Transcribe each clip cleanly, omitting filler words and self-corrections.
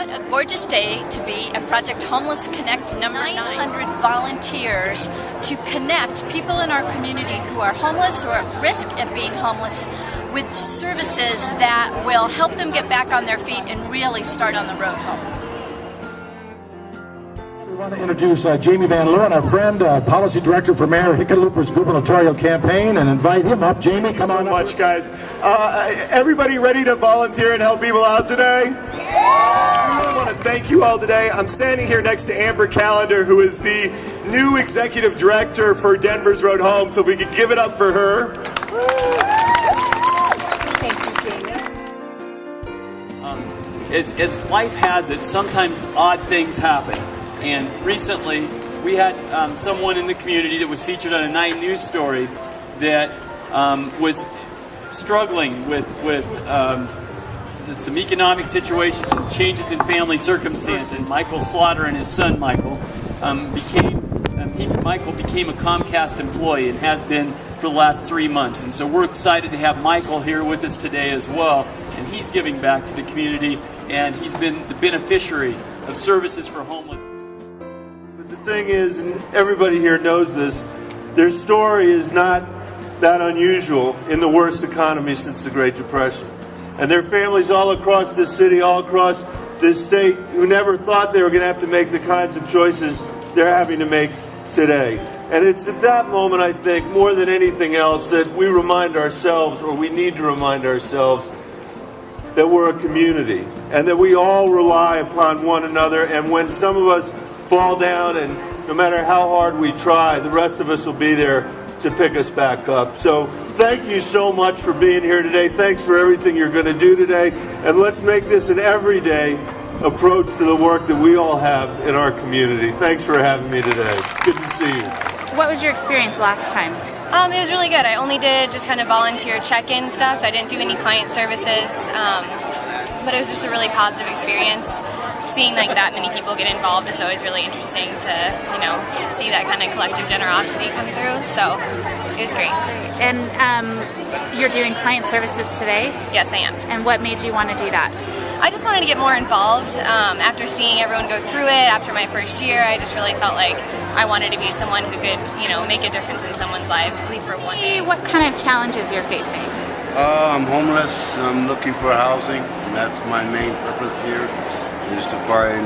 What a gorgeous day to be at Project Homeless Connect number 900 volunteers to connect people in our community who are homeless or at risk of being homeless with services that will help them get back on their feet and really start on the road home. We want to introduce Jamie Van Leeuwen, our friend, Policy Director for Mayor Hickenlooper's gubernatorial campaign, and invite him up. Jamie, come on up. Thanks so much, guys. Everybody ready to volunteer and help people out today? I really want to thank you all today. I'm standing here next to Amber Callender, who is the new Executive Director for Denver's Road Home, so if we could give it up for her. As life has it, sometimes odd things happen. And recently, we had someone in the community that was featured on a 9 News story that was struggling with some economic situations, some changes in family circumstances. Michael Slaughter and his son Michael became a Comcast employee and has been for the last 3 months. And so we're excited to have Michael here with us today as well. And he's giving back to the community, and he's been the beneficiary of services for homeless. But the thing is, and everybody here knows this, their story is not that unusual in the worst economy since the Great Depression. And their families all across this city, all across this state, who never thought they were going to have to make the kinds of choices they're having to make today. And it's at that moment, I think, more than anything else, that we remind ourselves, or we need to remind ourselves, that we're a community and that we all rely upon one another. And when some of us fall down, and no matter how hard we try, the rest of us will be there to pick us back up. So thank you so much for being here today. Thanks for everything you're going to do today. And let's make this an everyday approach to the work that we all have in our community. Thanks for having me today. Good to see you. What was your experience last time? It was really good. I only did just kind of volunteer check-in stuff, so I didn't do any client services, but it was just a really positive experience. Seeing like that many people get involved is always really interesting to, see that kind of collective generosity come through, so it was great. And you're doing client services today? Yes, I am. And what made you want to do that? I just wanted to get more involved. After seeing everyone go through it, after my first year, I just really felt like I wanted to be someone who could, make a difference in someone's life, at least for one day. What kind of challenges you're facing? I'm homeless. I'm looking for housing, and that's my main purpose here, is to find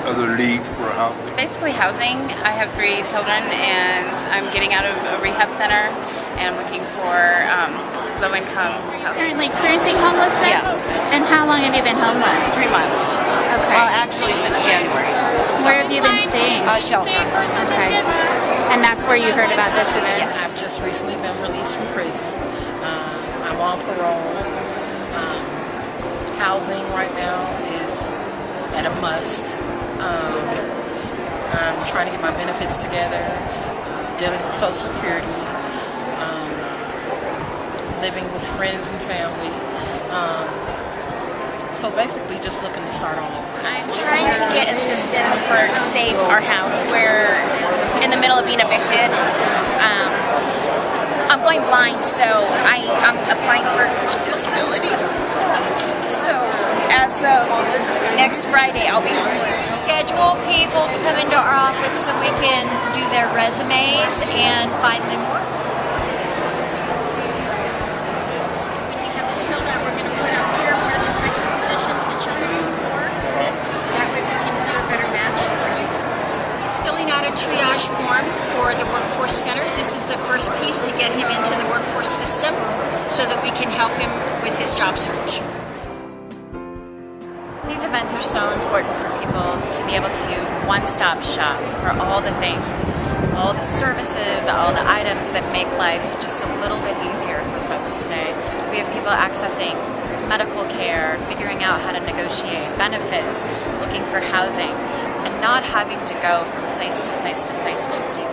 other leads for housing. Basically housing. I have 3 children, and I'm getting out of a rehab center, and I'm looking for low-income housing. Currently experiencing homelessness? Yes. And how long have you been homeless? 3 months. Okay. Well, actually since January. Where have you been staying? Shelter. Okay. And that's where you heard about this event? Yes. I've just recently been released from prison. I'm on parole. Housing right now is at a must. I'm trying to get my benefits together, dealing with Social Security, living with friends and family. So basically just looking to start all over. I'm trying to get assistance to save our house. We're in the middle of being evicted. I'm going blind, so I'm applying for disability. So as of next Friday, I'll be homeless. Schedule people to come into our office so we can do their resumes and find them work. When you have this filled out, we're going to put up here what are the types of positions that you're looking for. That way we can do a better match for you. He's filling out a triage form for the Workforce Center. This is the first piece to get him into the workforce system so that we can help him with his job search. These events are so important for people to be able to one-stop shop for all the things, all the services, all the items that make life just a little bit easier for folks today. We have people accessing medical care, figuring out how to negotiate benefits, looking for housing, and not having to go from place to place to place to do that.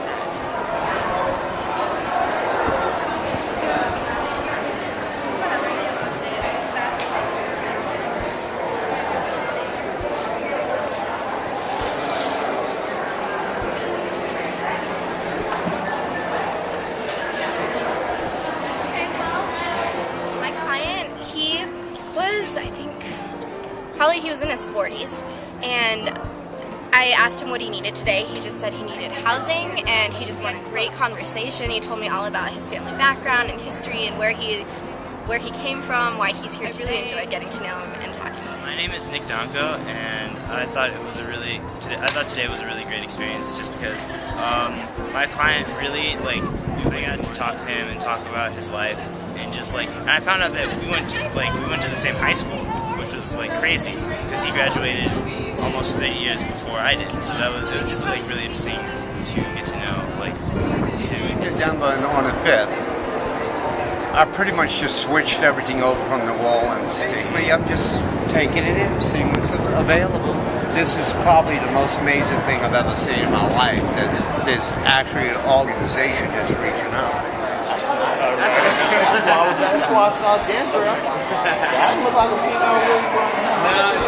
I think probably he was in his 40s, and I asked him what he needed today. He just said he needed housing, and he just wanted great conversation. He told me all about his family background and history and where he came from, why he's here. I really enjoyed getting to know him and talking to him. My name is Nick Donko, and I thought today was a really great experience, just because my client really, I got to talk to him and talk about his life, and and I found out that we went to the same high school, which was crazy, because he graduated almost 3 years before I did. So it was just really interesting to get to know him. He's down on the 5th. I pretty much just switched everything over from the wall, and I'm just taking it in, seeing what's available. This is probably the most amazing thing I've ever seen in my life, that there's actually an organization that's reaching out. That's why I saw Denver. That looked like a female really